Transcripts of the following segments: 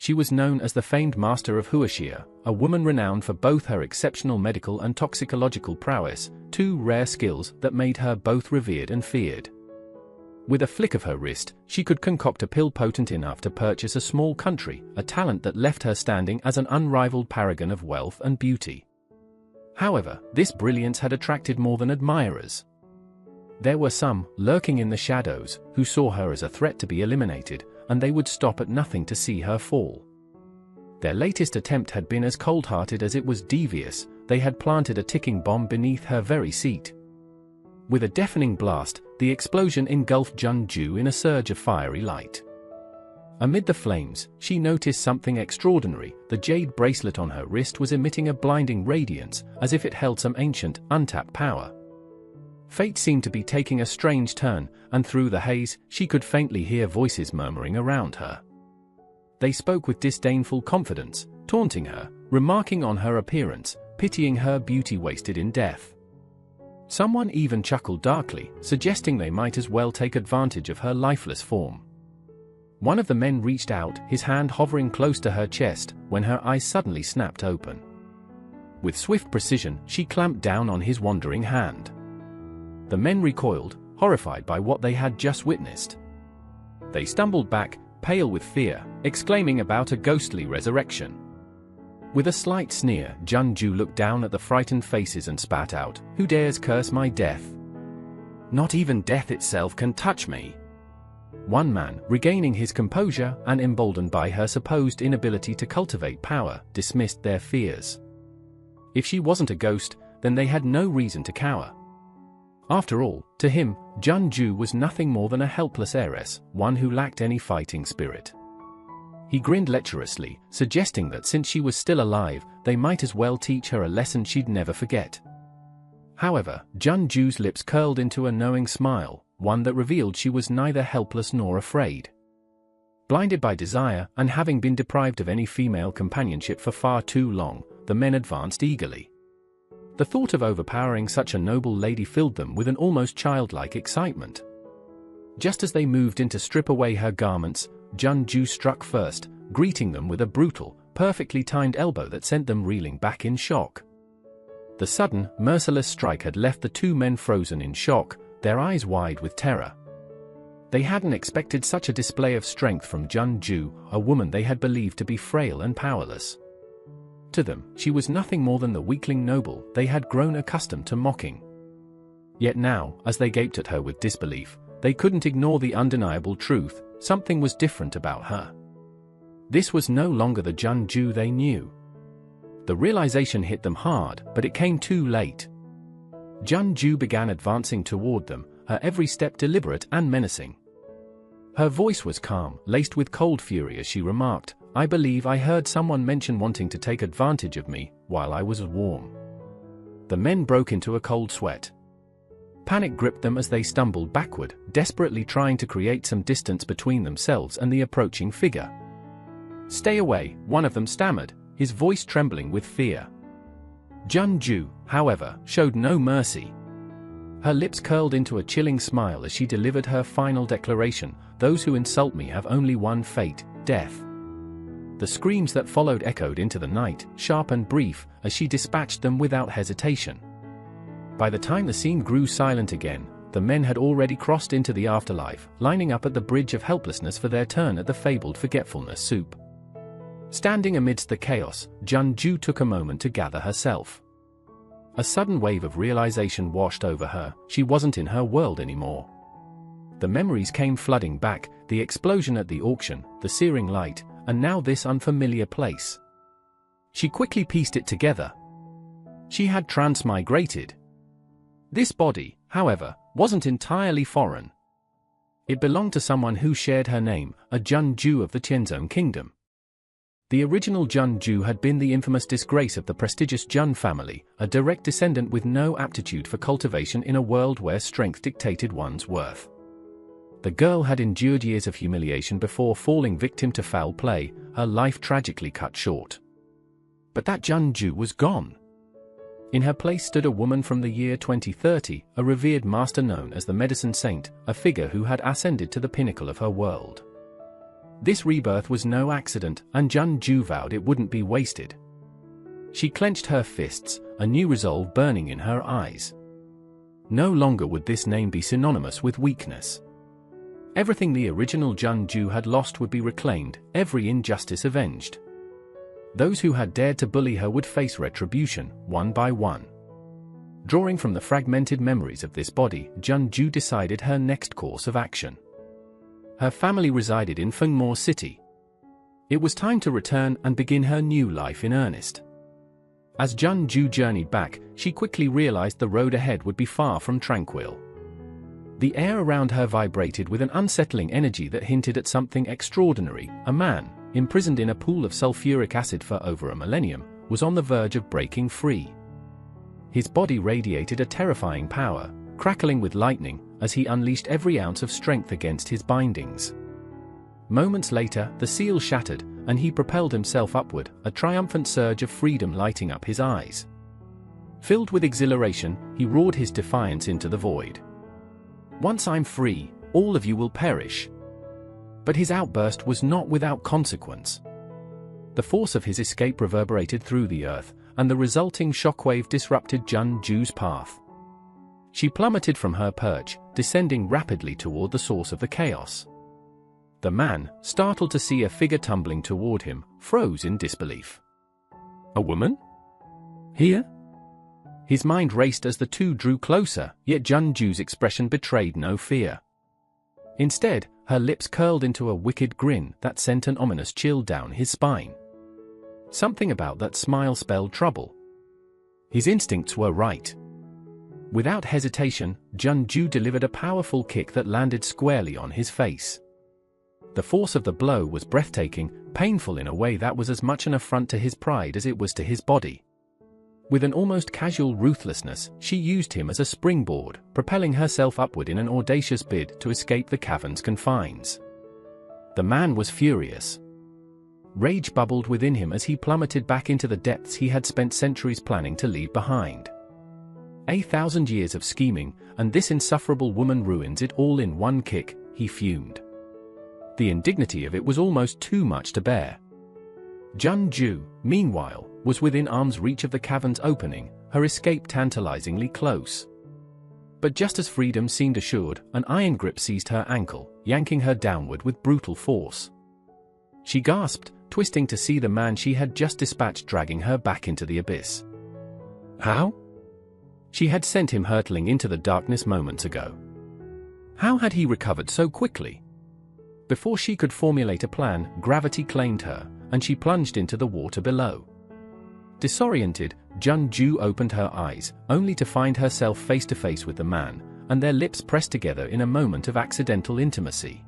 she was known as the famed master of Huashia, a woman renowned for both her exceptional medical and toxicological prowess, two rare skills that made her both revered and feared. With a flick of her wrist, she could concoct a pill potent enough to purchase a small country, a talent that left her standing as an unrivaled paragon of wealth and beauty. However, this brilliance had attracted more than admirers. There were some, lurking in the shadows, who saw her as a threat to be eliminated, and they would stop at nothing to see her fall. Their latest attempt had been as cold-hearted as it was devious. They had planted a ticking bomb beneath her very seat. With a deafening blast, the explosion engulfed Junju in a surge of fiery light. Amid the flames, she noticed something extraordinary. The jade bracelet on her wrist was emitting a blinding radiance, as if it held some ancient, untapped power. Fate seemed to be taking a strange turn, and through the haze, she could faintly hear voices murmuring around her. They spoke with disdainful confidence, taunting her, remarking on her appearance, pitying her beauty wasted in death. Someone even chuckled darkly, suggesting they might as well take advantage of her lifeless form. One of the men reached out, his hand hovering close to her chest, when her eyes suddenly snapped open. With swift precision, she clamped down on his wandering hand. The men recoiled, horrified by what they had just witnessed. They stumbled back, pale with fear, exclaiming about a ghostly resurrection. With a slight sneer, Junju looked down at the frightened faces and spat out, "Who dares curse my death? Not even death itself can touch me." One man, regaining his composure and emboldened by her supposed inability to cultivate power, dismissed their fears. If she wasn't a ghost, then they had no reason to cower. After all, to him, Junju was nothing more than a helpless heiress, one who lacked any fighting spirit. He grinned lecherously, suggesting that since she was still alive, they might as well teach her a lesson she'd never forget. However, Junju's lips curled into a knowing smile, one that revealed she was neither helpless nor afraid. Blinded by desire, and having been deprived of any female companionship for far too long, the men advanced eagerly. The thought of overpowering such a noble lady filled them with an almost childlike excitement. Just as they moved in to strip away her garments, Junju struck first, greeting them with a brutal, perfectly timed elbow that sent them reeling back in shock. The sudden, merciless strike had left the two men frozen in shock, their eyes wide with terror. They hadn't expected such a display of strength from Junju, a woman they had believed to be frail and powerless. To them, she was nothing more than the weakling noble they had grown accustomed to mocking. Yet now, as they gaped at her with disbelief, they couldn't ignore the undeniable truth: something was different about her. This was no longer the Junju they knew. The realization hit them hard, but it came too late. Junju began advancing toward them, her every step deliberate and menacing. Her voice was calm, laced with cold fury as she remarked, "I believe I heard someone mention wanting to take advantage of me while I was warm." The men broke into a cold sweat. Panic gripped them as they stumbled backward, desperately trying to create some distance between themselves and the approaching figure. "Stay away," one of them stammered, his voice trembling with fear. Junju, however, showed no mercy. Her lips curled into a chilling smile as she delivered her final declaration: "Those who insult me have only one fate, death." The screams that followed echoed into the night, sharp and brief, as she dispatched them without hesitation. By the time the scene grew silent again, the men had already crossed into the afterlife, lining up at the bridge of helplessness for their turn at the fabled forgetfulness soup. Standing amidst the chaos, Junju took a moment to gather herself. A sudden wave of realization washed over her. She wasn't in her world anymore. The memories came flooding back, the explosion at the auction, the searing light, and now this unfamiliar place. She quickly pieced it together. She had transmigrated. This body, however, wasn't entirely foreign. It belonged to someone who shared her name, a Junju of the Tianzong kingdom. The original Junju had been the infamous disgrace of the prestigious Jun family, a direct descendant with no aptitude for cultivation in a world where strength dictated one's worth. The girl had endured years of humiliation before falling victim to foul play, her life tragically cut short. But that Junju was gone. In her place stood a woman from the year 2030, a revered master known as the Medicine Saint, a figure who had ascended to the pinnacle of her world. This rebirth was no accident, and Junju vowed it wouldn't be wasted. She clenched her fists, a new resolve burning in her eyes. No longer would this name be synonymous with weakness. Everything the original Junju had lost would be reclaimed, every injustice avenged. Those who had dared to bully her would face retribution, one by one. Drawing from the fragmented memories of this body, Junju decided her next course of action. Her family resided in Fengmo City. It was time to return and begin her new life in earnest. As Junju journeyed back, she quickly realized the road ahead would be far from tranquil. The air around her vibrated with an unsettling energy that hinted at something extraordinary. A man, imprisoned in a pool of sulfuric acid for over a millennium, was on the verge of breaking free. His body radiated a terrifying power, crackling with lightning, as he unleashed every ounce of strength against his bindings. Moments later, the seal shattered, and he propelled himself upward, a triumphant surge of freedom lighting up his eyes. Filled with exhilaration, he roared his defiance into the void. "Once I'm free, all of you will perish." But his outburst was not without consequence. The force of his escape reverberated through the earth, and the resulting shockwave disrupted Junju's path. She plummeted from her perch, descending rapidly toward the source of the chaos. The man, startled to see a figure tumbling toward him, froze in disbelief. A woman? Here? His mind raced as the two drew closer, yet Junju's expression betrayed no fear. Instead, her lips curled into a wicked grin that sent an ominous chill down his spine. Something about that smile spelled trouble. His instincts were right. Without hesitation, Junju delivered a powerful kick that landed squarely on his face. The force of the blow was breathtaking, painful in a way that was as much an affront to his pride as it was to his body. With an almost casual ruthlessness, she used him as a springboard, propelling herself upward in an audacious bid to escape the cavern's confines. The man was furious. Rage bubbled within him as he plummeted back into the depths he had spent centuries planning to leave behind. 1,000 years of scheming, and this insufferable woman ruins it all in one kick, he fumed. The indignity of it was almost too much to bear. Junju, meanwhile, was within arm's reach of the cavern's opening, her escape tantalizingly close. But just as freedom seemed assured, an iron grip seized her ankle, yanking her downward with brutal force. She gasped, twisting to see the man she had just dispatched dragging her back into the abyss. How? She had sent him hurtling into the darkness moments ago. How had he recovered so quickly? Before she could formulate a plan, gravity claimed her, and she plunged into the water below. Disoriented, Junju opened her eyes, only to find herself face to face with the man, and their lips pressed together in a moment of accidental intimacy.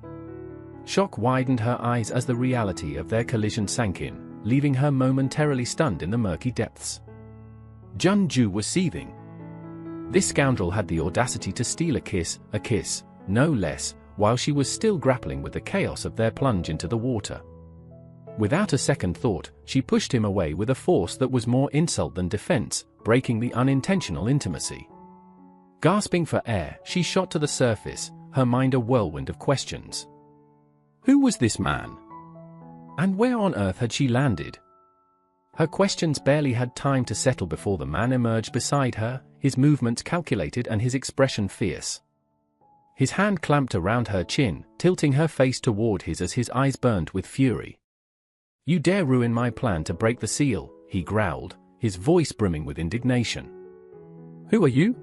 Shock widened her eyes as the reality of their collision sank in, leaving her momentarily stunned in the murky depths. Junju was seething. This scoundrel had the audacity to steal a kiss, no less, while she was still grappling with the chaos of their plunge into the water. Without a second thought, she pushed him away with a force that was more insult than defense, breaking the unintentional intimacy. Gasping for air, she shot to the surface, her mind a whirlwind of questions. Who was this man? And where on earth had she landed? Her questions barely had time to settle before the man emerged beside her, his movements calculated and his expression fierce. His hand clamped around her chin, tilting her face toward his as his eyes burned with fury. "You dare ruin my plan to break the seal," he growled, his voice brimming with indignation. "Who are you?"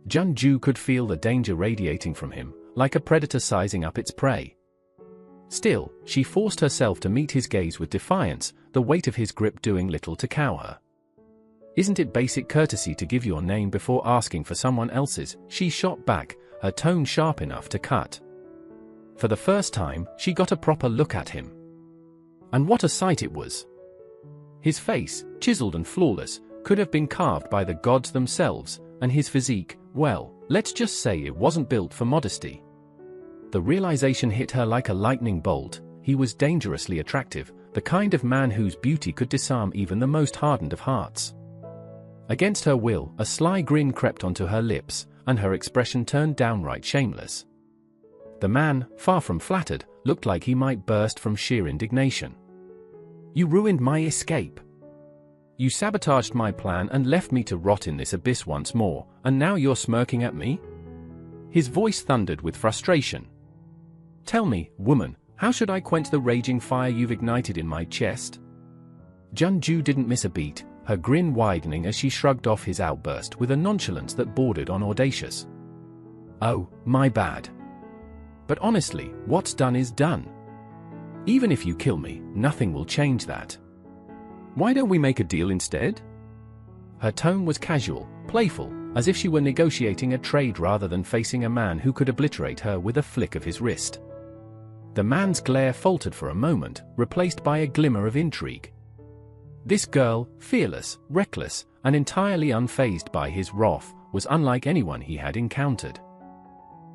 Junju could feel the danger radiating from him, like a predator sizing up its prey. Still, she forced herself to meet his gaze with defiance, the weight of his grip doing little to cow her. "Isn't it basic courtesy to give your name before asking for someone else's?" she shot back, her tone sharp enough to cut. For the first time, she got a proper look at him. And what a sight it was! His face, chiseled and flawless, could have been carved by the gods themselves, and his physique, well, let's just say it wasn't built for modesty. The realization hit her like a lightning bolt. He was dangerously attractive, the kind of man whose beauty could disarm even the most hardened of hearts. Against her will, a sly grin crept onto her lips, and her expression turned downright shameless. The man, far from flattered, looked like he might burst from sheer indignation. "You ruined my escape. You sabotaged my plan and left me to rot in this abyss once more, and now you're smirking at me?" His voice thundered with frustration. "Tell me, woman, how should I quench the raging fire you've ignited in my chest?" Junju didn't miss a beat, her grin widening as she shrugged off his outburst with a nonchalance that bordered on audacious. "Oh, my bad. But honestly, what's done is done. Even if you kill me, nothing will change that. Why don't we make a deal instead?" Her tone was casual, playful, as if she were negotiating a trade rather than facing a man who could obliterate her with a flick of his wrist. The man's glare faltered for a moment, replaced by a glimmer of intrigue. This girl, fearless, reckless, and entirely unfazed by his wrath, was unlike anyone he had encountered.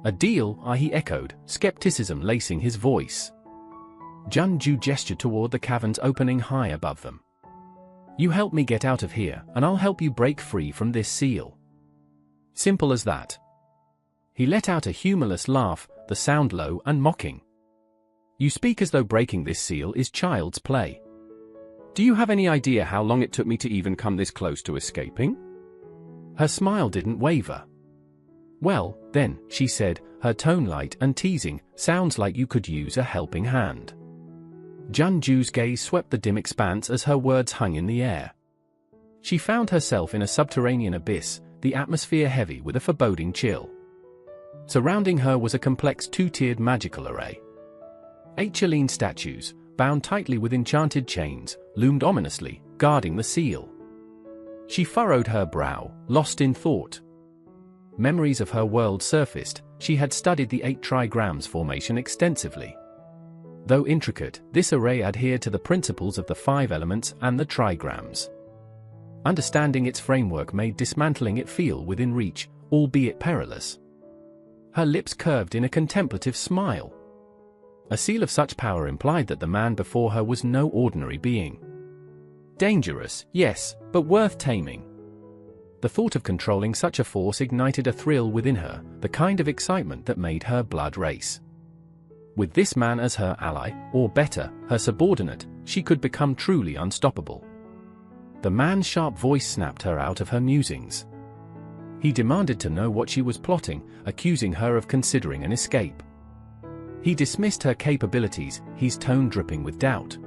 "A deal?" he echoed, skepticism lacing his voice. Junju gestured toward the cavern's opening high above them. "You help me get out of here, and I'll help you break free from this seal. Simple as that." He let out a humorless laugh, the sound low and mocking. "You speak as though breaking this seal is child's play. Do you have any idea how long it took me to even come this close to escaping?" Her smile didn't waver. "Well, then," she said, her tone light and teasing, "sounds like you could use a helping hand." Junju's gaze swept the dim expanse as her words hung in the air. She found herself in a subterranean abyss, the atmosphere heavy with a foreboding chill. Surrounding her was a complex two-tiered magical array. 8 Chelene statues, bound tightly with enchanted chains, loomed ominously, guarding the seal. She furrowed her brow, lost in thought. Memories of her world surfaced. She had studied the 8 trigrams formation extensively. Though intricate, this array adhered to the principles of the 5 elements and the trigrams. Understanding its framework made dismantling it feel within reach, albeit perilous. Her lips curved in a contemplative smile. A seal of such power implied that the man before her was no ordinary being. Dangerous, yes, but worth taming. The thought of controlling such a force ignited a thrill within her, the kind of excitement that made her blood race. With this man as her ally, or better, her subordinate, she could become truly unstoppable. The man's sharp voice snapped her out of her musings. He demanded to know what she was plotting, accusing her of considering an escape. He dismissed her capabilities, his tone dripping with doubt.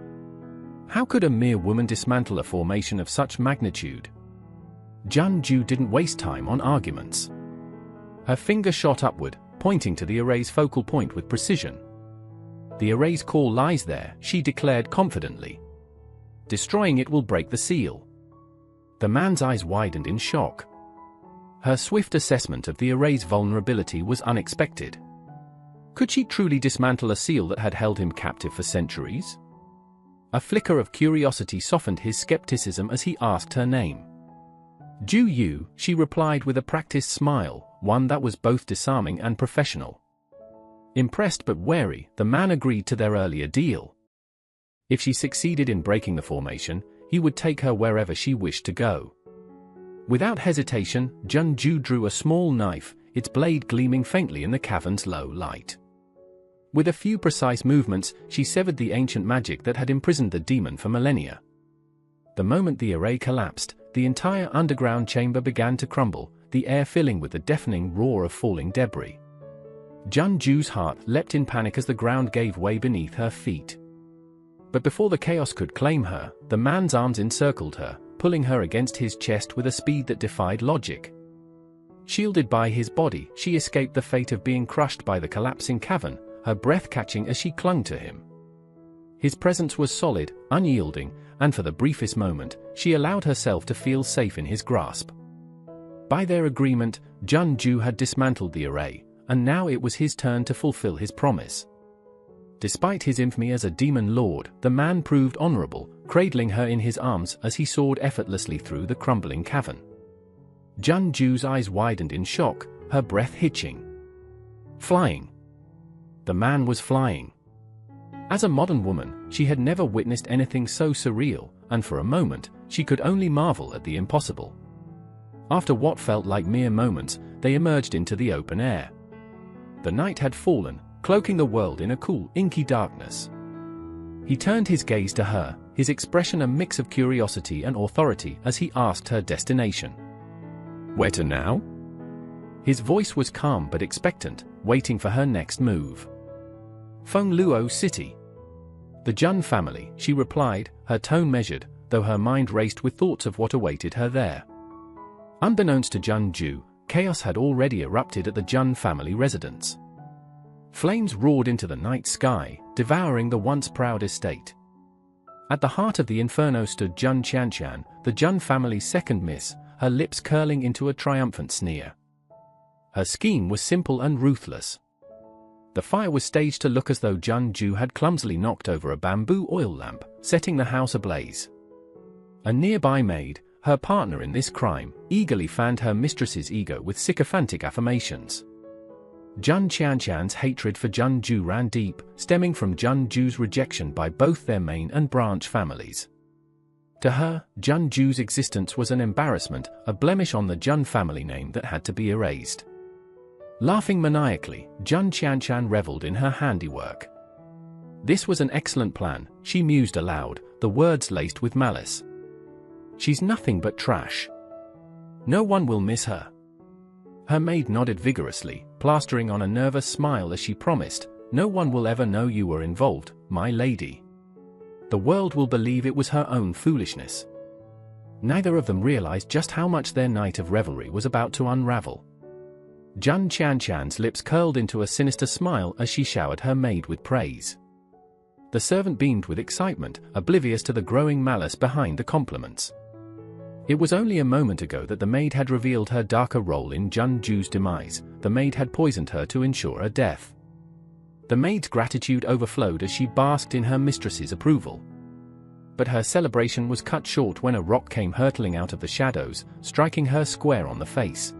How could a mere woman dismantle a formation of such magnitude? Junju didn't waste time on arguments. Her finger shot upward, pointing to the array's focal point with precision. "The array's core lies there," she declared confidently. "Destroying it will break the seal." The man's eyes widened in shock. Her swift assessment of the array's vulnerability was unexpected. Could she truly dismantle a seal that had held him captive for centuries? A flicker of curiosity softened his skepticism as he asked her name. "Ju Yu," she replied with a practiced smile, one that was both disarming and professional. Impressed but wary, the man agreed to their earlier deal. If she succeeded in breaking the formation, he would take her wherever she wished to go. Without hesitation, Junju drew a small knife, its blade gleaming faintly in the cavern's low light. With a few precise movements, she severed the ancient magic that had imprisoned the demon for millennia. The moment the array collapsed, the entire underground chamber began to crumble, the air filling with the deafening roar of falling debris. Junju's heart leapt in panic as the ground gave way beneath her feet. But before the chaos could claim her, the man's arms encircled her, pulling her against his chest with a speed that defied logic. Shielded by his body, she escaped the fate of being crushed by the collapsing cavern, her breath catching as she clung to him. His presence was solid, unyielding, and for the briefest moment, she allowed herself to feel safe in his grasp. By their agreement, Junju had dismantled the array, and now it was his turn to fulfill his promise. Despite his infamy as a demon lord, the man proved honorable, cradling her in his arms as he soared effortlessly through the crumbling cavern. Junju's eyes widened in shock, her breath hitching. Flying. The man was flying. As a modern woman, she had never witnessed anything so surreal, and for a moment, she could only marvel at the impossible. After what felt like mere moments, they emerged into the open air. The night had fallen, cloaking the world in a cool, inky darkness. He turned his gaze to her, his expression a mix of curiosity and authority as he asked her destination. "Where to now?" His voice was calm but expectant, waiting for her next move. "Feng Luo City." "The Jun family," she replied, her tone measured, though her mind raced with thoughts of what awaited her there. Unbeknownst to Jun Ju, chaos had already erupted at the Jun family residence. Flames roared into the night sky, devouring the once proud estate. At the heart of the inferno stood Jun Qianshan, the Jun family's second miss, her lips curling into a triumphant sneer. Her scheme was simple and ruthless. The fire was staged to look as though Jun Ju had clumsily knocked over a bamboo oil lamp, setting the house ablaze. A nearby maid, her partner in this crime, eagerly fanned her mistress's ego with sycophantic affirmations. Jun Qianshan's hatred for Jun Ju ran deep, stemming from Jun Ju's rejection by both their main and branch families. To her, Jun Ju's existence was an embarrassment, a blemish on the Jun family name that had to be erased. Laughing maniacally, Jun Qianshan reveled in her handiwork. This was an excellent plan, she mused aloud, the words laced with malice. She's nothing but trash. No one will miss her. Her maid nodded vigorously, plastering on a nervous smile as she promised, "No one will ever know you were involved, my lady. The world will believe it was her own foolishness." Neither of them realized just how much their night of revelry was about to unravel. Jun Qianshan's lips curled into a sinister smile as she showered her maid with praise. The servant beamed with excitement, oblivious to the growing malice behind the compliments. It was only a moment ago that the maid had revealed her darker role in Jun Ju's demise. The maid had poisoned her to ensure her death. The maid's gratitude overflowed as she basked in her mistress's approval. But her celebration was cut short when a rock came hurtling out of the shadows, striking her square on the face.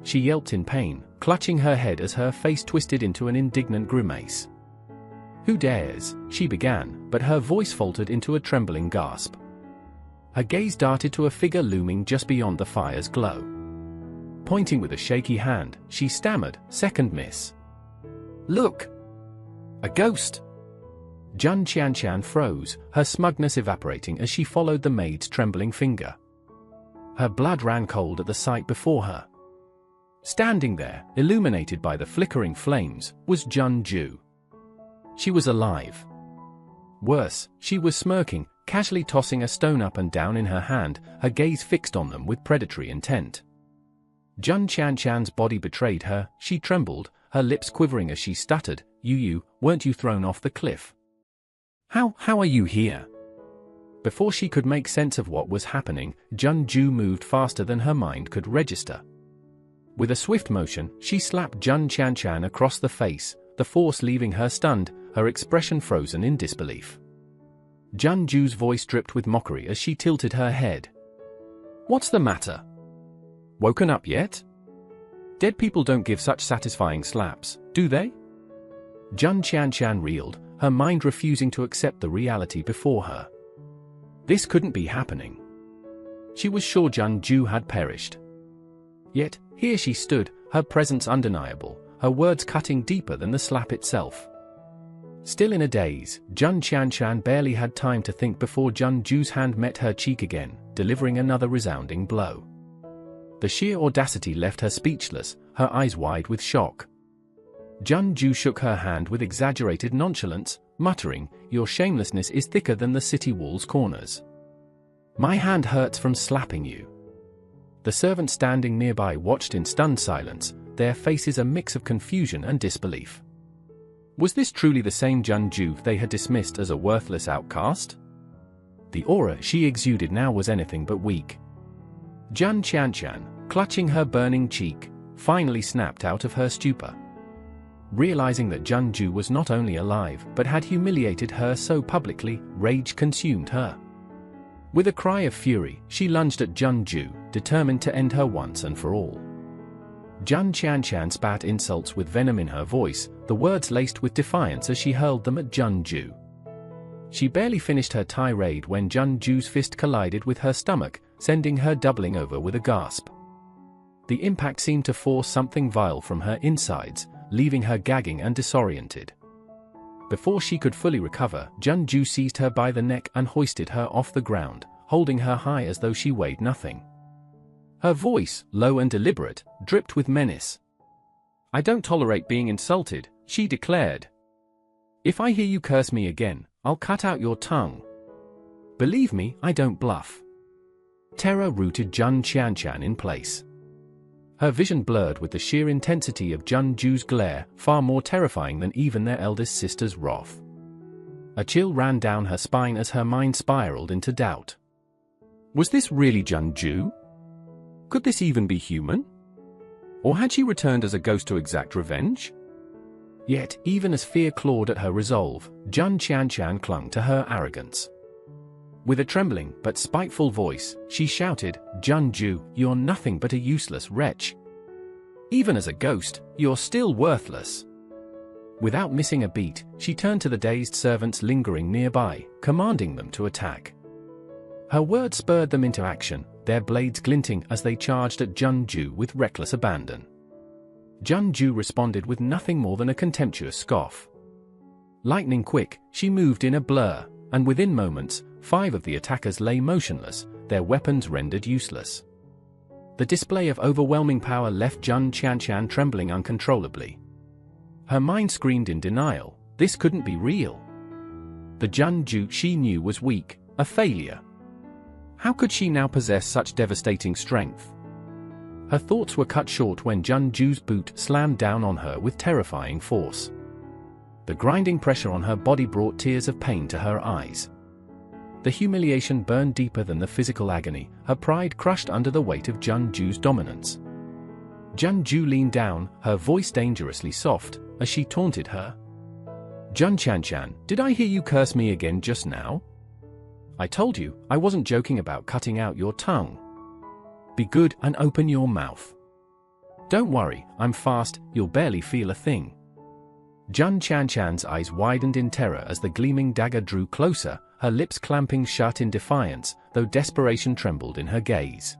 She yelped in pain, clutching her head as her face twisted into an indignant grimace. "Who dares?" she began, but her voice faltered into a trembling gasp. Her gaze darted to a figure looming just beyond the fire's glow. Pointing with a shaky hand, she stammered, "Second miss." "Look! A ghost!" Jun Qianshan froze, her smugness evaporating as she followed the maid's trembling finger. Her blood ran cold at the sight before her. Standing there, illuminated by the flickering flames, was Jun Ju. She was alive. Worse, she was smirking, casually tossing a stone up and down in her hand, her gaze fixed on them with predatory intent. Jun Qianshan's body betrayed her, she trembled, her lips quivering as she stuttered, You, weren't you thrown off the cliff? How are you here?" Before she could make sense of what was happening, Jun Ju moved faster than her mind could register. With a swift motion, she slapped Jun Qianshan across the face, the force leaving her stunned, her expression frozen in disbelief. Jun Ju's voice dripped with mockery as she tilted her head. "What's the matter? Woken up yet? Dead people don't give such satisfying slaps, do they?" Jun Qianshan reeled, her mind refusing to accept the reality before her. This couldn't be happening. She was sure Jun Ju had perished. Yet, here she stood, her presence undeniable, her words cutting deeper than the slap itself. Still in a daze, Jun Qianshan barely had time to think before Jun Ju's hand met her cheek again, delivering another resounding blow. The sheer audacity left her speechless, her eyes wide with shock. Jun Ju shook her hand with exaggerated nonchalance, muttering, "Your shamelessness is thicker than the city wall's corners. My hand hurts from slapping you." The servant standing nearby watched in stunned silence, their faces a mix of confusion and disbelief. Was this truly the same Jun Ju they had dismissed as a worthless outcast? The aura she exuded now was anything but weak. Jun Qianshan, clutching her burning cheek, finally snapped out of her stupor. Realizing that Jun Ju was not only alive but had humiliated her so publicly, rage consumed her. With a cry of fury, she lunged at Jun Ju, determined to end her once and for all. Jun Qianshan spat insults with venom in her voice, the words laced with defiance as she hurled them at Jun Ju. She barely finished her tirade when Jun Ju's fist collided with her stomach, sending her doubling over with a gasp. The impact seemed to force something vile from her insides, leaving her gagging and disoriented. Before she could fully recover, Junju seized her by the neck and hoisted her off the ground, holding her high as though she weighed nothing. Her voice, low and deliberate, dripped with menace. "I don't tolerate being insulted," she declared. "If I hear you curse me again, I'll cut out your tongue. Believe me, I don't bluff." Terror rooted Jun Qianshan in place. Her vision blurred with the sheer intensity of Junju's glare, far more terrifying than even their eldest sister's wrath. A chill ran down her spine as her mind spiraled into doubt. Was this really Junju? Could this even be human? Or had she returned as a ghost to exact revenge? Yet, even as fear clawed at her resolve, Jun Qianshan clung to her arrogance. With a trembling but spiteful voice, she shouted, "Junju, you're nothing but a useless wretch. Even as a ghost, you're still worthless." Without missing a beat, she turned to the dazed servants lingering nearby, commanding them to attack. Her words spurred them into action, their blades glinting as they charged at Junju with reckless abandon. Junju responded with nothing more than a contemptuous scoff. Lightning quick, she moved in a blur, and within moments, 5 of the attackers lay motionless, their weapons rendered useless. The display of overwhelming power left Jun Qianshan trembling uncontrollably. Her mind screamed in denial, this couldn't be real. The Junju she knew was weak, a failure. How could she now possess such devastating strength? Her thoughts were cut short when Junju's boot slammed down on her with terrifying force. The grinding pressure on her body brought tears of pain to her eyes. The humiliation burned deeper than the physical agony, her pride crushed under the weight of Junju's dominance. Junju leaned down, her voice dangerously soft, as she taunted her. "Jun Qianshan, did I hear you curse me again just now? I told you, I wasn't joking about cutting out your tongue. Be good and open your mouth. Don't worry, I'm fast, you'll barely feel a thing." Jun Qianshan's eyes widened in terror as the gleaming dagger drew closer, her lips clamping shut in defiance, though desperation trembled in her gaze.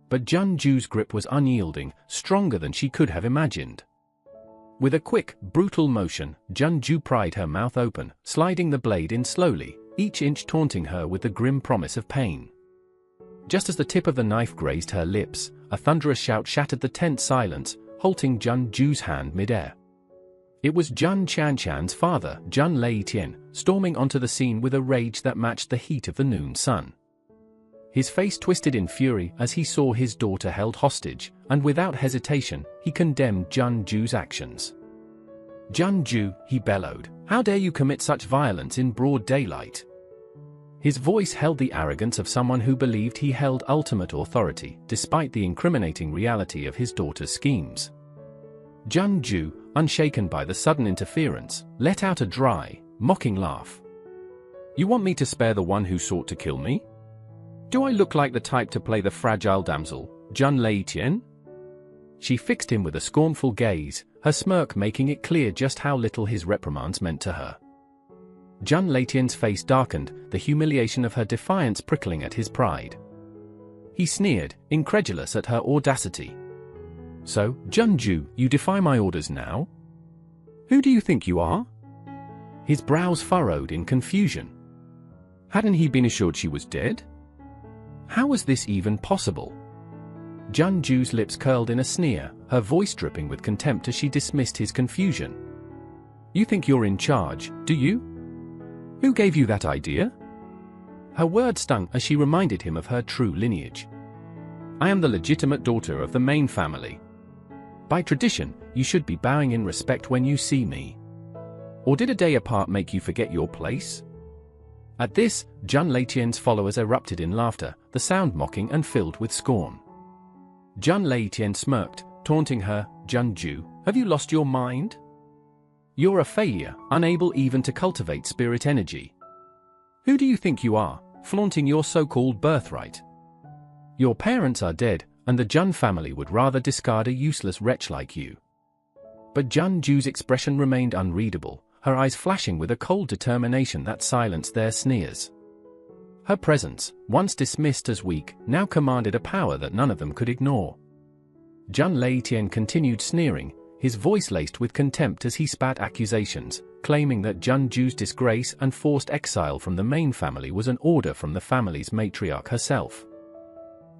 But Junju's grip was unyielding, stronger than she could have imagined. With a quick, brutal motion, Junju pried her mouth open, sliding the blade in slowly, each inch taunting her with the grim promise of pain. Just as the tip of the knife grazed her lips, a thunderous shout shattered the tense silence, halting Junju's hand midair. It was Jun Qianshan's father, Jun Leitian, storming onto the scene with a rage that matched the heat of the noon sun. His face twisted in fury as he saw his daughter held hostage, and without hesitation, he condemned Junju's actions. "Junju," he bellowed, "how dare you commit such violence in broad daylight?" His voice held the arrogance of someone who believed he held ultimate authority, despite the incriminating reality of his daughter's schemes. Junju, unshaken by the sudden interference, let out a dry, mocking laugh. "You want me to spare the one who sought to kill me? Do I look like the type to play the fragile damsel, Jun Leitian?" She fixed him with a scornful gaze, her smirk making it clear just how little his reprimands meant to her. Jun Leitian's face darkened, the humiliation of her defiance prickling at his pride. He sneered, incredulous at her audacity. "So, Junju, you defy my orders now? Who do you think you are?" His brows furrowed in confusion. Hadn't he been assured she was dead? How was this even possible? Junju's lips curled in a sneer, her voice dripping with contempt as she dismissed his confusion. "You think you're in charge, do you? Who gave you that idea?" Her words stung as she reminded him of her true lineage. "I am the legitimate daughter of the main family. By tradition, you should be bowing in respect when you see me. Or did a day apart make you forget your place?" At this, Jun Leitian's followers erupted in laughter, the sound mocking and filled with scorn. Jun Leitian smirked, taunting her, "Junju, have you lost your mind? You're a failure, unable even to cultivate spirit energy. Who do you think you are, flaunting your so-called birthright? Your parents are dead, and the Jun family would rather discard a useless wretch like you." But Junju's expression remained unreadable, her eyes flashing with a cold determination that silenced their sneers. Her presence, once dismissed as weak, now commanded a power that none of them could ignore. Jun Leitian continued sneering, his voice laced with contempt as he spat accusations, claiming that Junju's disgrace and forced exile from the main family was an order from the family's matriarch herself.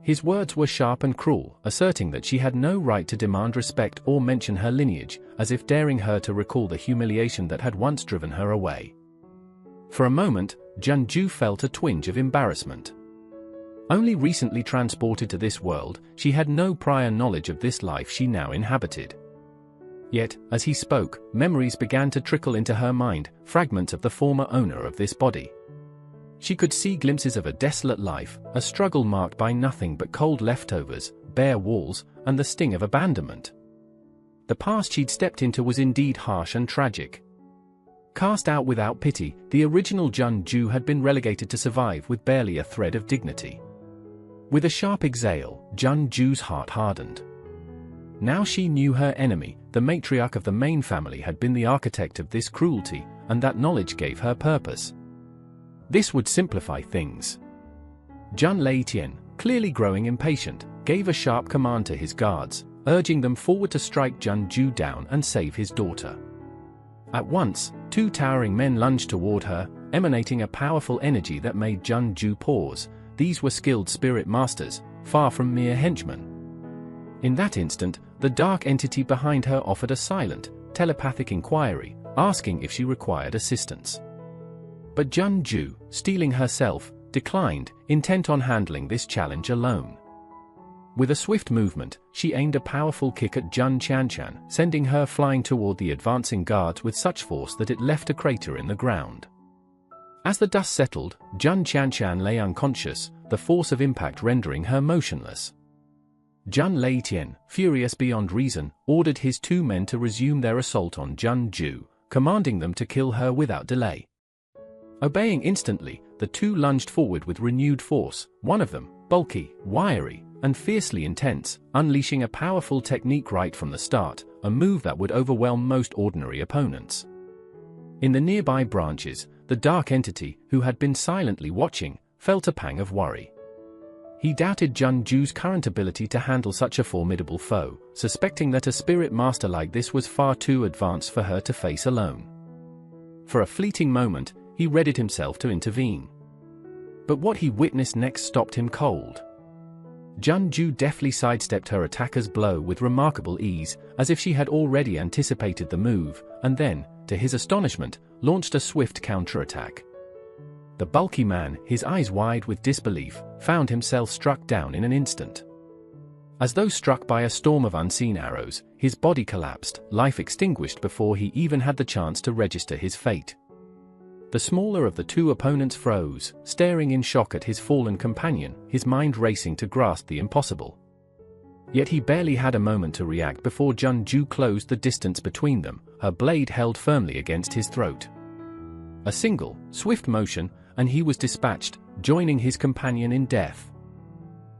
His words were sharp and cruel, asserting that she had no right to demand respect or mention her lineage, as if daring her to recall the humiliation that had once driven her away. For a moment, Junju felt a twinge of embarrassment. Only recently transported to this world, she had no prior knowledge of this life she now inhabited. Yet, as he spoke, memories began to trickle into her mind, fragments of the former owner of this body. She could see glimpses of a desolate life, a struggle marked by nothing but cold leftovers, bare walls, and the sting of abandonment. The past she'd stepped into was indeed harsh and tragic. Cast out without pity, the original Junju had been relegated to survive with barely a thread of dignity. With a sharp exhale, Junju's heart hardened. Now she knew her enemy, the matriarch of the main family, had been the architect of this cruelty, and that knowledge gave her purpose. This would simplify things. Jun Leitian, clearly growing impatient, gave a sharp command to his guards, urging them forward to strike Junju down and save his daughter. At once, two towering men lunged toward her, emanating a powerful energy that made Junju pause. These were skilled spirit masters, far from mere henchmen. In that instant, the dark entity behind her offered a silent, telepathic inquiry, asking if she required assistance. But Junju, steeling herself, declined, intent on handling this challenge alone. With a swift movement, she aimed a powerful kick at Jun Chanchan, sending her flying toward the advancing guards with such force that it left a crater in the ground. As the dust settled, Jun Chanchan lay unconscious, the force of impact rendering her motionless. Jun Leitian, furious beyond reason, ordered his two men to resume their assault on Junju, commanding them to kill her without delay. Obeying instantly, the two lunged forward with renewed force, one of them, bulky, wiry, and fiercely intense, unleashing a powerful technique right from the start, a move that would overwhelm most ordinary opponents. In the nearby branches, the dark entity, who had been silently watching, felt a pang of worry. He doubted Junju's current ability to handle such a formidable foe, suspecting that a spirit master like this was far too advanced for her to face alone. For a fleeting moment, he readied himself to intervene. But what he witnessed next stopped him cold. Junju deftly sidestepped her attacker's blow with remarkable ease, as if she had already anticipated the move, and then, to his astonishment, launched a swift counterattack. The bulky man, his eyes wide with disbelief, found himself struck down in an instant. As though struck by a storm of unseen arrows, his body collapsed, life extinguished before he even had the chance to register his fate. The smaller of the two opponents froze, staring in shock at his fallen companion, his mind racing to grasp the impossible. Yet he barely had a moment to react before Junju closed the distance between them, her blade held firmly against his throat. A single, swift motion, and he was dispatched, joining his companion in death.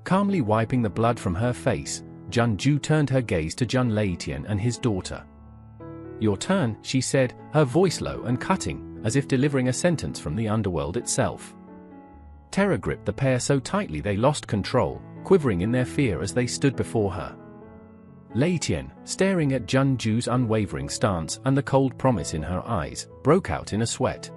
Calmly wiping the blood from her face, Junju turned her gaze to Jun Leitian and his daughter. "Your turn," she said, her voice low and cutting, as if delivering a sentence from the underworld itself. Terror gripped the pair so tightly they lost control, quivering in their fear as they stood before her. Leitian, staring at Junju's unwavering stance and the cold promise in her eyes, broke out in a sweat.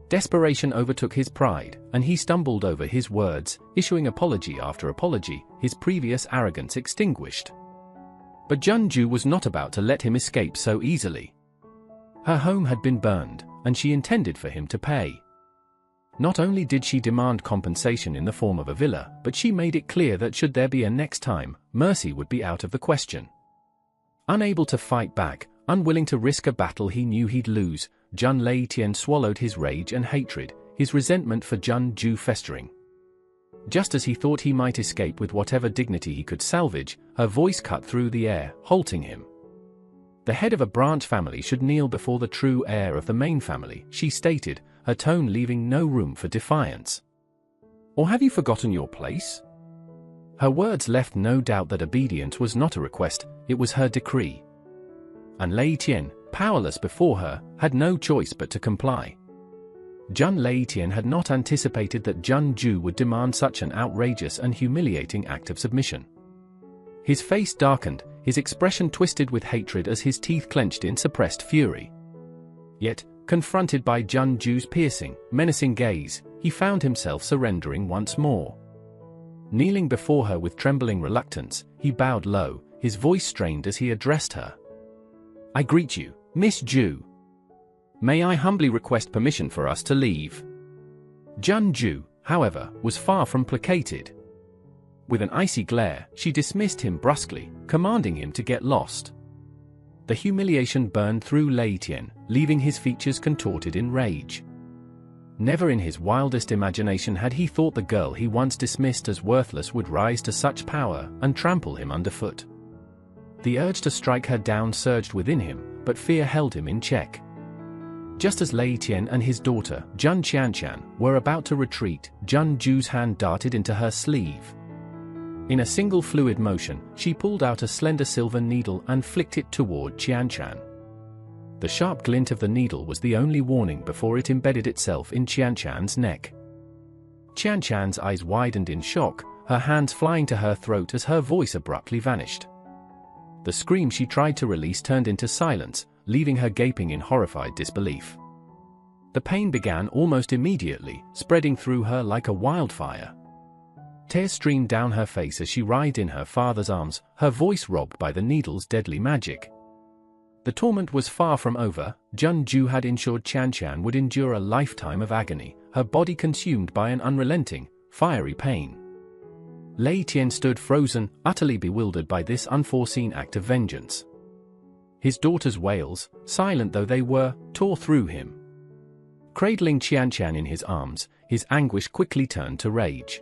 Desperation overtook his pride, and he stumbled over his words, issuing apology after apology, his previous arrogance extinguished. But Junju was not about to let him escape so easily. Her home had been burned, and she intended for him to pay. Not only did she demand compensation in the form of a villa, but she made it clear that should there be a next time, mercy would be out of the question. Unable to fight back, unwilling to risk a battle he knew he'd lose, Jun Leitian swallowed his rage and hatred, his resentment for Junju festering. Just as he thought he might escape with whatever dignity he could salvage, her voice cut through the air, halting him. The head of a branch family should kneel before the true heir of the main family, she stated, her tone leaving no room for defiance. "Or have you forgotten your place?" Her words left no doubt that obedience was not a request, it was her decree. And Leitian, powerless before her, had no choice but to comply. Jun Leitian had not anticipated that Junju would demand such an outrageous and humiliating act of submission. His face darkened, his expression twisted with hatred as his teeth clenched in suppressed fury. Yet, confronted by Jun Ju's piercing, menacing gaze, he found himself surrendering once more. Kneeling before her with trembling reluctance, he bowed low, his voice strained as he addressed her. "I greet you, Miss Ju. May I humbly request permission for us to leave?" Jun Ju, however, was far from placated. With an icy glare, she dismissed him brusquely, commanding him to get lost. The humiliation burned through Lei Tian, leaving his features contorted in rage. Never in his wildest imagination had he thought the girl he once dismissed as worthless would rise to such power and trample him underfoot. The urge to strike her down surged within him, but fear held him in check. Just as Lei Tian and his daughter, Jun Qianshan, were about to retreat, Jun Ju's hand darted into her sleeve. In a single fluid motion, she pulled out a slender silver needle and flicked it toward Qianshan. The sharp glint of the needle was the only warning before it embedded itself in Qianshan's neck. Qianshan's eyes widened in shock, her hands flying to her throat as her voice abruptly vanished. The scream she tried to release turned into silence, leaving her gaping in horrified disbelief. The pain began almost immediately, spreading through her like a wildfire. Tears streamed down her face as she writhed in her father's arms, her voice robbed by the needle's deadly magic. The torment was far from over. Jun Ju had ensured Qianshan would endure a lifetime of agony, her body consumed by an unrelenting, fiery pain. Lei Tian stood frozen, utterly bewildered by this unforeseen act of vengeance. His daughter's wails, silent though they were, tore through him. Cradling Qianshan in his arms, his anguish quickly turned to rage.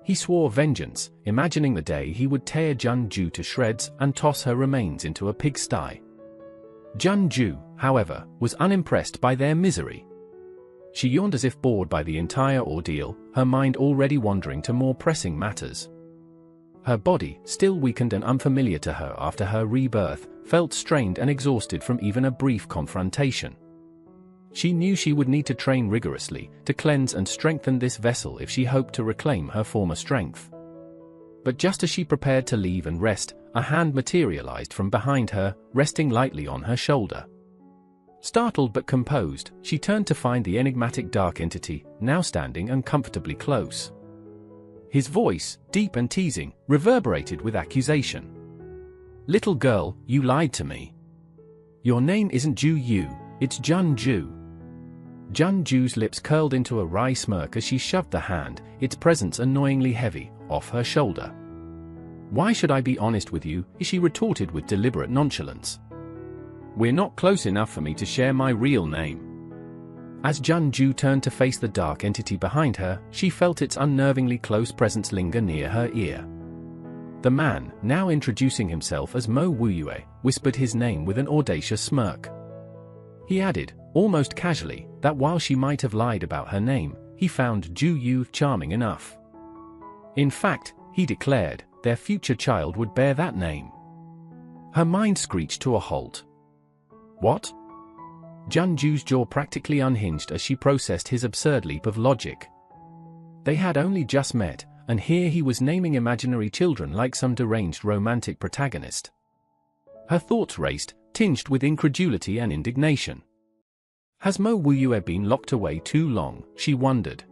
He swore vengeance, imagining the day he would tear Jun Ju to shreds and toss her remains into a pigsty. Jun Ju, however, was unimpressed by their misery. She yawned as if bored by the entire ordeal, her mind already wandering to more pressing matters. Her body, still weakened and unfamiliar to her after her rebirth, felt strained and exhausted from even a brief confrontation. She knew she would need to train rigorously to cleanse and strengthen this vessel if she hoped to reclaim her former strength. But just as she prepared to leave and rest, a hand materialized from behind her, resting lightly on her shoulder. Startled but composed, she turned to find the enigmatic dark entity, now standing uncomfortably close. His voice, deep and teasing, reverberated with accusation. "Little girl, you lied to me. Your name isn't Ju Yu, it's Jun Ju." Jun Ju's lips curled into a wry smirk as she shoved the hand, its presence annoyingly heavy, off her shoulder. "Why should I be honest with you?" she retorted with deliberate nonchalance. "We're not close enough for me to share my real name." As Jun Ju turned to face the dark entity behind her, she felt its unnervingly close presence linger near her ear. The man, now introducing himself as Mo Wuyue, whispered his name with an audacious smirk. He added, almost casually, that while she might have lied about her name, he found Ju Yu charming enough. In fact, he declared, their future child would bear that name. Her mind screeched to a halt. What? Jun Ju's jaw practically unhinged as she processed his absurd leap of logic. They had only just met, and here he was naming imaginary children like some deranged romantic protagonist. Her thoughts raced, tinged with incredulity and indignation. Has Mo Wuyue been locked away too long, she wondered.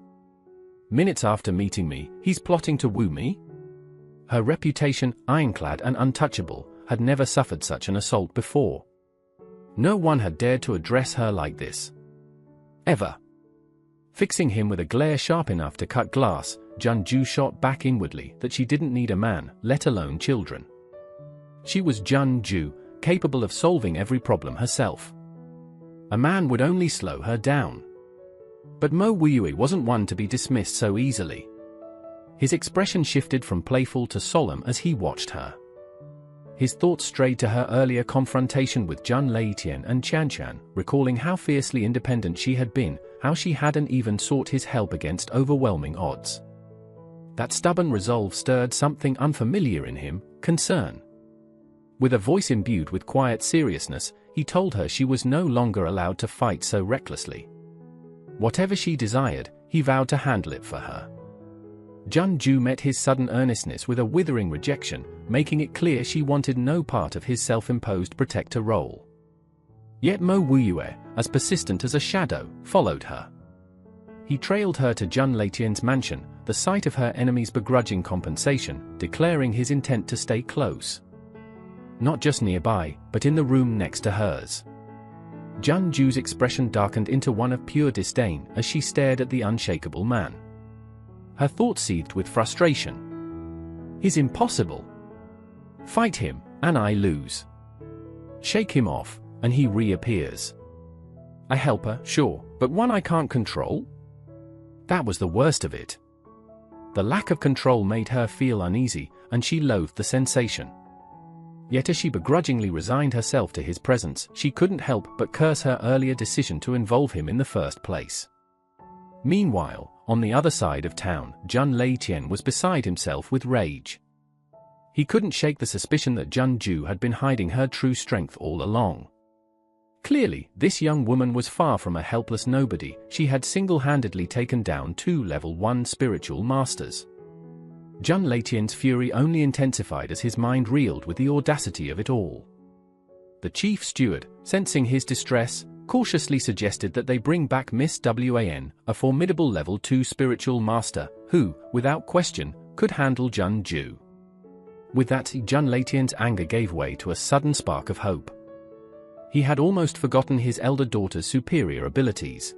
Minutes after meeting me, he's plotting to woo me? Her reputation, ironclad and untouchable, had never suffered such an assault before. No one had dared to address her like this. Ever. Fixing him with a glare sharp enough to cut glass, Jun Ju shot back inwardly that she didn't need a man, let alone children. She was Jun Ju, capable of solving every problem herself. A man would only slow her down. But Mo Wuyue wasn't one to be dismissed so easily. His expression shifted from playful to solemn as he watched her. His thoughts strayed to her earlier confrontation with Jun Leitian and Qianshan, recalling how fiercely independent she had been, how she hadn't even sought his help against overwhelming odds. That stubborn resolve stirred something unfamiliar in him, concern. With a voice imbued with quiet seriousness, he told her she was no longer allowed to fight so recklessly. Whatever she desired, he vowed to handle it for her. Junju met his sudden earnestness with a withering rejection, making it clear she wanted no part of his self-imposed protector role. Yet Mo Wuyue, as persistent as a shadow, followed her. He trailed her to Jun Leitian's mansion, the site of her enemy's begrudging compensation, declaring his intent to stay close. Not just nearby, but in the room next to hers. Junju's expression darkened into one of pure disdain as she stared at the unshakable man. Her thoughts seethed with frustration. He's impossible. Fight him, and I lose. Shake him off, and he reappears. A helper, sure, but one I can't control? That was the worst of it. The lack of control made her feel uneasy, and she loathed the sensation. Yet as she begrudgingly resigned herself to his presence, she couldn't help but curse her earlier decision to involve him in the first place. Meanwhile, on the other side of town, Jun Leitian was beside himself with rage. He couldn't shake the suspicion that Junju had been hiding her true strength all along. Clearly, this young woman was far from a helpless nobody. She had single-handedly taken down 2 level 1 spiritual masters. Jun Leitian's fury only intensified as his mind reeled with the audacity of it all. The chief steward, sensing his distress, cautiously suggested that they bring back Miss Wan, a formidable level 2 spiritual master, who, without question, could handle Junju. With that, Jun Leitian's anger gave way to a sudden spark of hope. He had almost forgotten his elder daughter's superior abilities.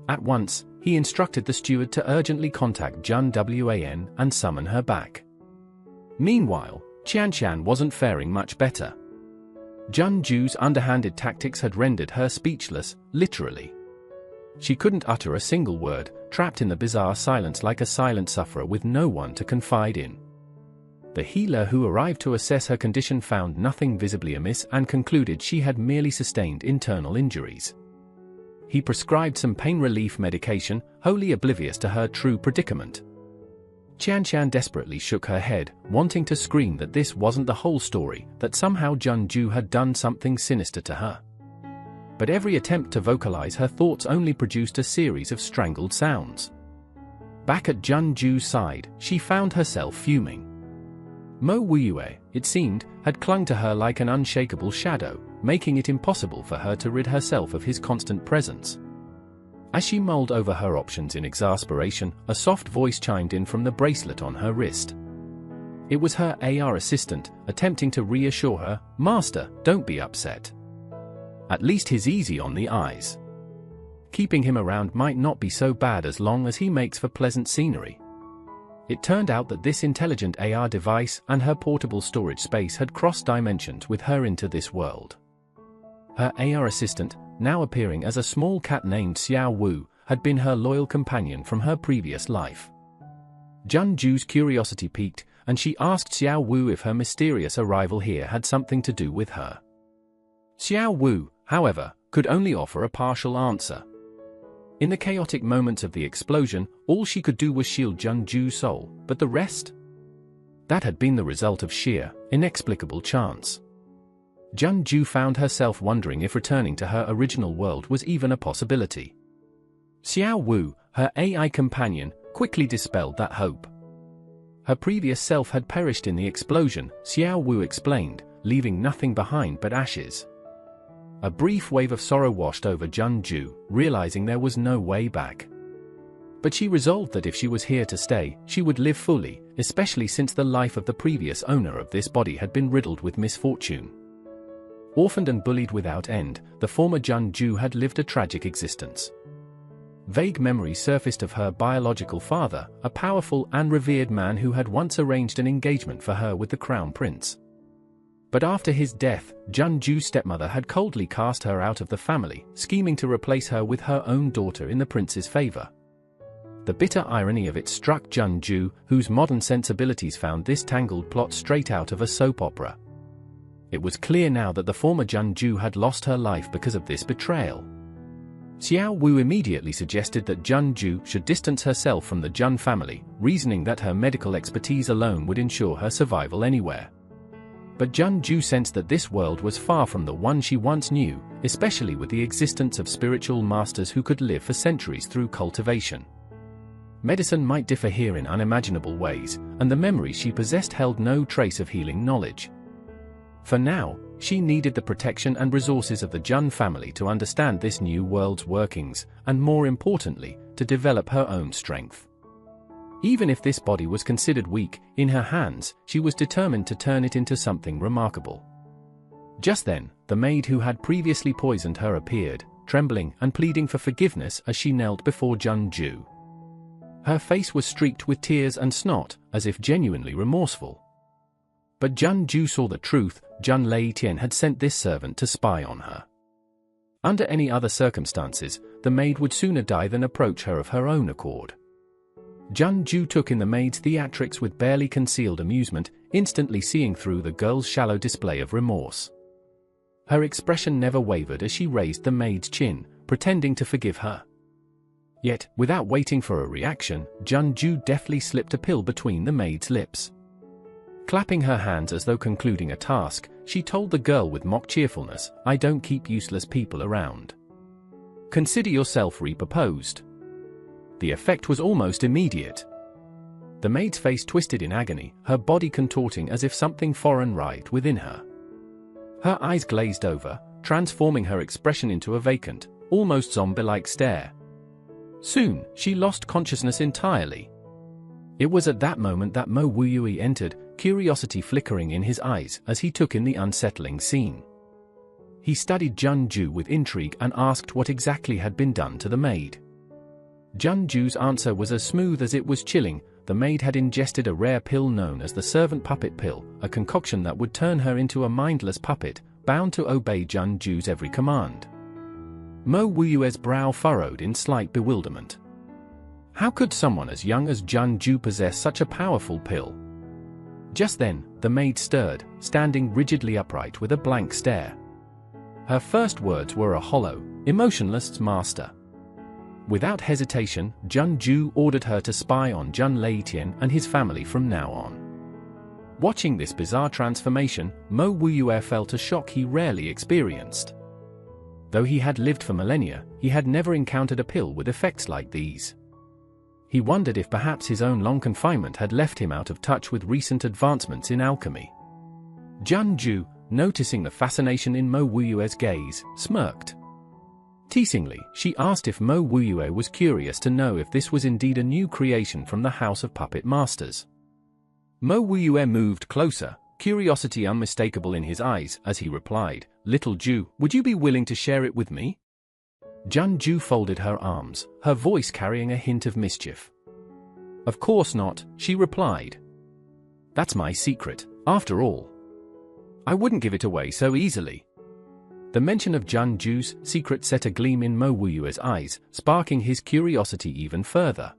At once, he instructed the steward to urgently contact Jun Wan and summon her back. Meanwhile, Qianshan wasn't faring much better. Junju's underhanded tactics had rendered her speechless, literally. She couldn't utter a single word, trapped in the bizarre silence like a silent sufferer with no one to confide in. The healer who arrived to assess her condition found nothing visibly amiss and concluded she had merely sustained internal injuries. He prescribed some pain relief medication, wholly oblivious to her true predicament. Qianshan desperately shook her head, wanting to scream that this wasn't the whole story, that somehow Junju had done something sinister to her. But every attempt to vocalize her thoughts only produced a series of strangled sounds. Back at Junju's side, she found herself fuming. Mo Wuyue, it seemed, had clung to her like an unshakable shadow, making it impossible for her to rid herself of his constant presence. As she mulled over her options in exasperation, a soft voice chimed in from the bracelet on her wrist. It was her AR assistant, attempting to reassure her, "Master, don't be upset. At least he's easy on the eyes. Keeping him around might not be so bad as long as he makes for pleasant scenery." It turned out that this intelligent AR device and her portable storage space had crossed dimensions with her into this world. Her AR assistant, now appearing as a small cat named Xiao Wu, had been her loyal companion from her previous life. Junju's curiosity piqued, and she asked Xiao Wu if her mysterious arrival here had something to do with her. Xiao Wu, however, could only offer a partial answer. In the chaotic moments of the explosion, all she could do was shield Junju's soul, but the rest? That had been the result of sheer, inexplicable chance. Junju found herself wondering if returning to her original world was even a possibility. Xiao Wu, her AI companion, quickly dispelled that hope. Her previous self had perished in the explosion, Xiao Wu explained, leaving nothing behind but ashes. A brief wave of sorrow washed over Junju, realizing there was no way back. But she resolved that if she was here to stay, she would live fully, especially since the life of the previous owner of this body had been riddled with misfortune. Orphaned and bullied without end, the former Junju had lived a tragic existence. Vague memories surfaced of her biological father, a powerful and revered man who had once arranged an engagement for her with the crown prince. But after his death, Junju's stepmother had coldly cast her out of the family, scheming to replace her with her own daughter in the prince's favor. The bitter irony of it struck Junju, whose modern sensibilities found this tangled plot straight out of a soap opera. It was clear now that the former Junju had lost her life because of this betrayal. Xiao Wu immediately suggested that Junju should distance herself from the Jun family, reasoning that her medical expertise alone would ensure her survival anywhere. But Junju sensed that this world was far from the one she once knew, especially with the existence of spiritual masters who could live for centuries through cultivation. Medicine might differ here in unimaginable ways, and the memories she possessed held no trace of healing knowledge. For now, she needed the protection and resources of the Jun family to understand this new world's workings, and more importantly, to develop her own strength. Even if this body was considered weak, in her hands, she was determined to turn it into something remarkable. Just then, the maid who had previously poisoned her appeared, trembling and pleading for forgiveness as she knelt before Jun-ju. Her face was streaked with tears and snot, as if genuinely remorseful. But Jun-ju saw the truth. Jun Lei-tian had sent this servant to spy on her. Under any other circumstances, the maid would sooner die than approach her of her own accord. Jun-ju took in the maid's theatrics with barely concealed amusement, instantly seeing through the girl's shallow display of remorse. Her expression never wavered as she raised the maid's chin, pretending to forgive her. Yet, without waiting for a reaction, Jun-ju deftly slipped a pill between the maid's lips. Clapping her hands as though concluding a task, she told the girl with mock cheerfulness, "I don't keep useless people around. Consider yourself reproposed." The effect was almost immediate. The maid's face twisted in agony, her body contorting as if something foreign writhed within her. Her eyes glazed over, transforming her expression into a vacant, almost zombie-like stare. Soon, she lost consciousness entirely. It was at that moment that Mo Wuyue entered, curiosity flickering in his eyes as he took in the unsettling scene. He studied Jun-ju with intrigue and asked what exactly had been done to the maid. Jun-ju's answer was as smooth as it was chilling. The maid had ingested a rare pill known as the servant puppet pill, a concoction that would turn her into a mindless puppet, bound to obey Jun-ju's every command. Mo Wuyue's brow furrowed in slight bewilderment. How could someone as young as Jun-ju possess such a powerful pill? Just then, the maid stirred, standing rigidly upright with a blank stare. Her first words were a hollow, emotionless "Master." Without hesitation, Jun-ju ordered her to spy on Jun Lei-tian and his family from now on. Watching this bizarre transformation, Mo Wuyue felt a shock he rarely experienced. Though he had lived for millennia, he had never encountered a pill with effects like these. He wondered if perhaps his own long confinement had left him out of touch with recent advancements in alchemy. Jun-ju, noticing the fascination in Mo Wuyue's gaze, smirked. Teasingly, she asked if Mo Wuyue was curious to know if this was indeed a new creation from the House of Puppet Masters. Mo Wuyue moved closer, curiosity unmistakable in his eyes, as he replied, "Little Ju, would you be willing to share it with me?" Jun-ju folded her arms, her voice carrying a hint of mischief. "Of course not," she replied. "That's my secret, after all. I wouldn't give it away so easily." The mention of Jun-ju's secret set a gleam in Mo Wuyue's eyes, sparking his curiosity even further.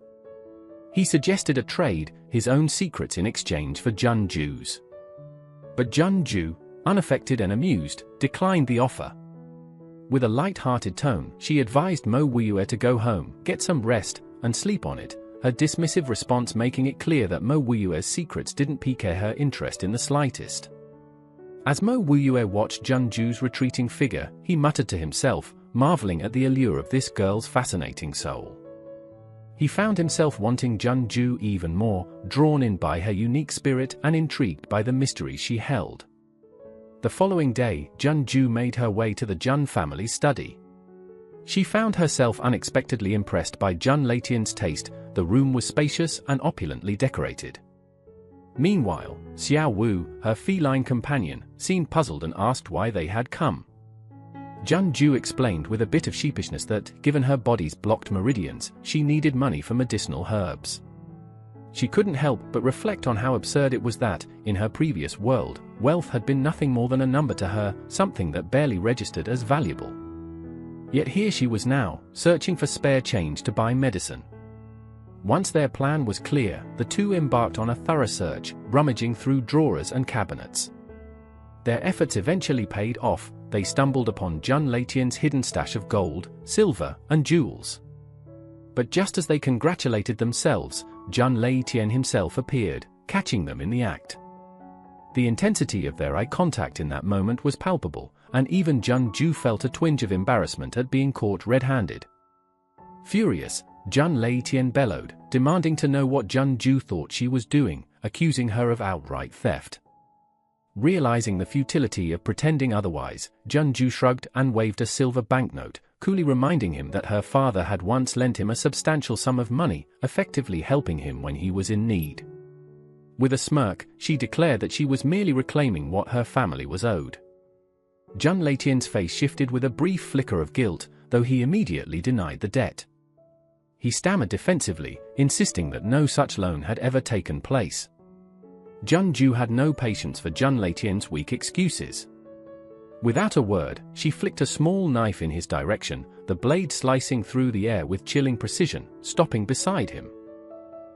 He suggested a trade, his own secrets in exchange for Jun-ju's. But Jun-ju, unaffected and amused, declined the offer. With a light-hearted tone, she advised Mo Wuyue to go home, get some rest, and sleep on it, her dismissive response making it clear that Mo Wuyue's secrets didn't pique her interest in the slightest. As Mo Wuyue watched Jun-ju's retreating figure, he muttered to himself, marveling at the allure of this girl's fascinating soul. He found himself wanting Jun-ju even more, drawn in by her unique spirit and intrigued by the mysteries she held. The following day, Jun-ju made her way to the Jun family's study. She found herself unexpectedly impressed by Jun Lei-tian's taste. The room was spacious and opulently decorated. Meanwhile, Xiao Wu, her feline companion, seemed puzzled and asked why they had come. Jun-ju explained with a bit of sheepishness that, given her body's blocked meridians, she needed money for medicinal herbs. She couldn't help but reflect on how absurd it was that, in her previous world, wealth had been nothing more than a number to her, something that barely registered as valuable. Yet here she was now, searching for spare change to buy medicine. Once their plan was clear, the two embarked on a thorough search, rummaging through drawers and cabinets. Their efforts eventually paid off. They stumbled upon Jun Lei-tian's hidden stash of gold, silver, and jewels. But just as they congratulated themselves, Jun Lei-tian himself appeared, catching them in the act. The intensity of their eye contact in that moment was palpable, and even Jun-ju felt a twinge of embarrassment at being caught red-handed. Furious, Jun Lei-tian bellowed, demanding to know what Junju thought she was doing, accusing her of outright theft. Realizing the futility of pretending otherwise, Junju shrugged and waved a silver banknote, coolly reminding him that her father had once lent him a substantial sum of money, effectively helping him when he was in need. With a smirk, she declared that she was merely reclaiming what her family was owed. Jun Latian's face shifted with a brief flicker of guilt, though he immediately denied the debt. He stammered defensively, insisting that no such loan had ever taken place. Junju had no patience for Jun Latian's weak excuses. Without a word, she flicked a small knife in his direction, the blade slicing through the air with chilling precision, stopping beside him.